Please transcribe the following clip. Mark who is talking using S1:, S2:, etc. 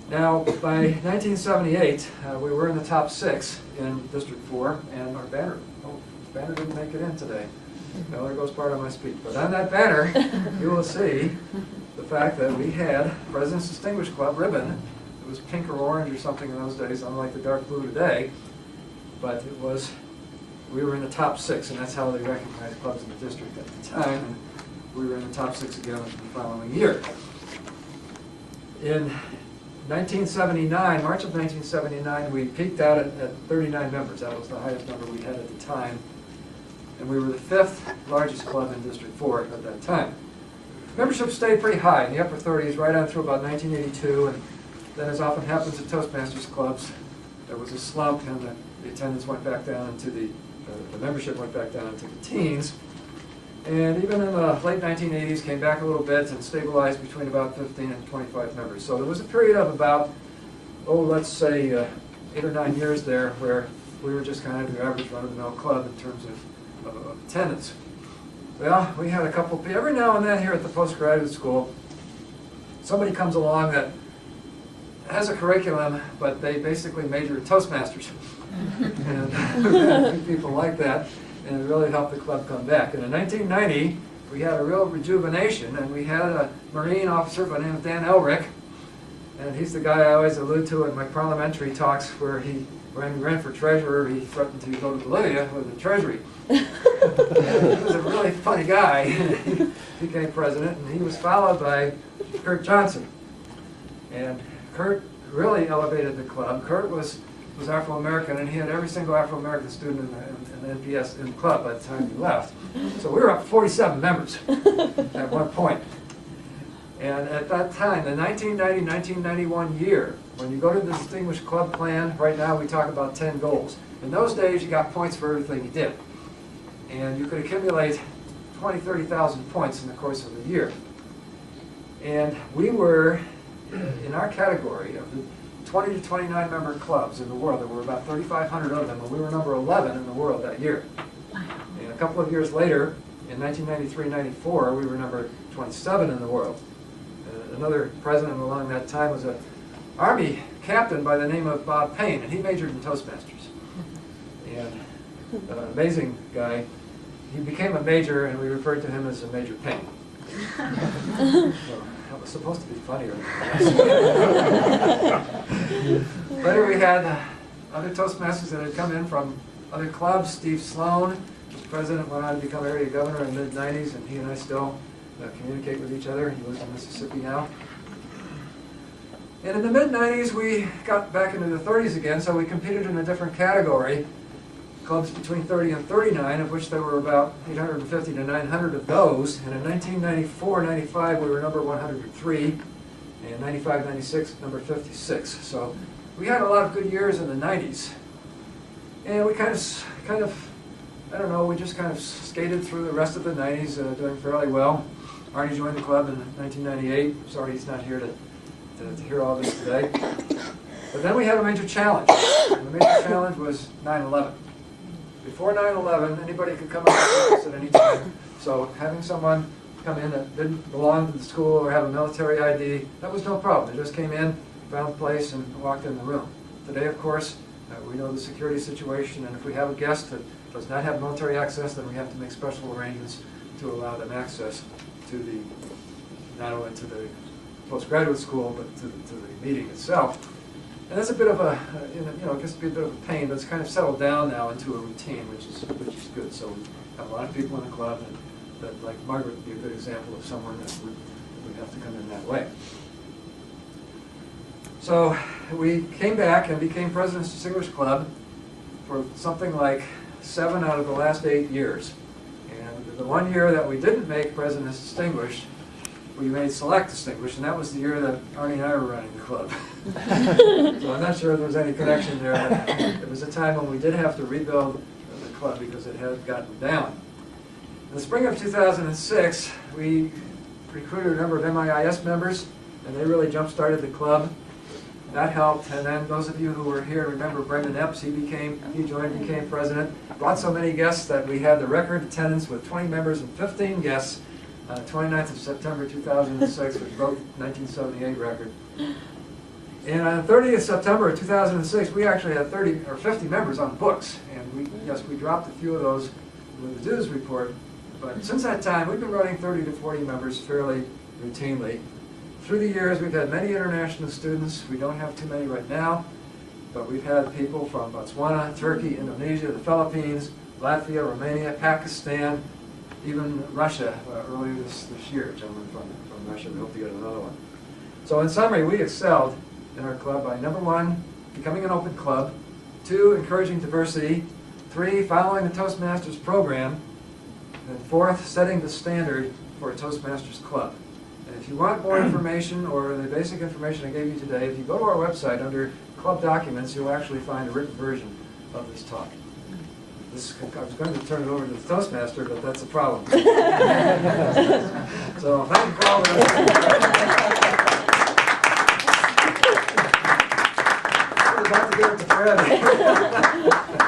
S1: Now, by 1978, we were in the top 6 in District 4, and our banner, banner didn't make it in today. Well, there goes part of my speech. But on that banner, you will see the fact that we had President's Distinguished Club ribbon. It was pink or orange or something in those days, unlike the dark blue today. But it was, we were in the top 6, and that's how they recognized clubs in the district at the time. And we were in the top 6 again the following year. In 1979, March of 1979, we peaked out at 39 members. That was the highest number we had at the time. And we were the 5th largest club in District 4 at that time. Membership stayed pretty high in the upper 30s right on through about 1982, and then, as often happens at Toastmasters clubs, there was a slump, and the attendance went back down into the membership went back down into the teens. And even in the late 1980s, came back a little bit and stabilized between about 15 and 25 members. So there was a period of about, let's say 8 or 9 years there where we were just kind of the average run-of-the-mill club in terms of attendance. Well, we had a couple, every now and then here at the postgraduate school, somebody comes along that has a curriculum, but they basically major in Toastmasters. And we've had a few people like that, and it really helped the club come back. And in 1990, we had a real rejuvenation, and we had a Marine officer by the name of Dan Elric, and he's the guy I always allude to in my parliamentary talks where when he ran for treasurer, he threatened to go to Bolivia with the treasury. He was a really funny guy. He became president, and he was followed by Kurt Johnson. And Kurt really elevated the club. Kurt was Afro-American, and he had every single Afro-American student in the NPS in the club by the time he left. So we were up 47 members at one point. And at that time, the 1990-1991 year, when you go to the Distinguished Club Plan, right now we talk about 10 goals. In those days, you got points for everything you did. And you could accumulate 20,000, 30,000 points in the course of a year. And we were, in our category of the 20 to 29 member clubs in the world, there were about 3,500 of them, and we were number 11 in the world that year. And a couple of years later, in 1993-94, we were number 27 in the world. Another president along that time was an Army captain by the name of Bob Payne, and he majored in Toastmasters. And an amazing guy. He became a major, and we referred to him as a Major Payne. So, that was supposed to be funnier than that. Later we had other Toastmasters that had come in from other clubs. Steve Sloan, who's president, went on to become area governor in the mid-90s, and he and I still communicate with each other. He lives in Mississippi now. And in the mid-90s, we got back into the 30s again, so we competed in a different category. Clubs between 30 and 39, of which there were about 850 to 900 of those. And in 1994-95, we were number 103, and 95-96, number 56. So we had a lot of good years in the 90s. And we kind of, I don't know, we just kind of skated through the rest of the 90s, doing fairly well. Arnie joined the club in 1998. Sorry he's not here to hear all this today. But then we had a major challenge. And the major challenge was 9/11. Before 9/11, anybody could come up with us at any time. So having someone come in that didn't belong to the school or have a military ID, that was no problem. They just came in, found a place, and walked in the room. Today, of course, we know the security situation, and if we have a guest that does not have military access, then we have to make special arrangements to allow them access to the, not only to the postgraduate school, but to the meeting itself. And that's a bit of a, it gets to be a bit of a pain, but it's kind of settled down now into a routine, which is good. So we have a lot of people in the club, and that, like Margaret would be a good example of someone that would have to come in that way. So we came back and became President's Distinguished Club for something like 7 out of the last 8 years. And the one year that we didn't make President's Distinguished, we made Select Distinguished, and that was the year that Arnie and I were running the club. So I'm not sure if there was any connection there, but it was a time when we did have to rebuild the club because it had gotten down. In the spring of 2006, we recruited a number of MIIS members, and they really jump-started the club. That helped, and then those of you who were here remember Brendan Epps. He joined, became president, brought so many guests that we had the record attendance with 20 members and 15 guests on the 29th of September 2006, which broke the 1978 record. And on 30th September of 2006, we actually had 30 or 50 members on the books. And we dropped a few of those with the dues report. But since that time, we've been running 30 to 40 members fairly routinely. Through the years, we've had many international students. We don't have too many right now, but we've had people from Botswana, Turkey, Indonesia, the Philippines, Latvia, Romania, Pakistan, even Russia earlier this year. A gentleman from Russia. We hope to get another one. So in summary, we excelled in our club by number 1, becoming an open club, 2, encouraging diversity, 3, following the Toastmasters program, and 4th, setting the standard for a Toastmasters club. And if you want more information or the basic information I gave you today, if you go to our website under club documents, you'll actually find a written version of this talk. I was going to turn it over to the Toastmaster, but that's a problem. So thank you for all I was about to give it to Fred.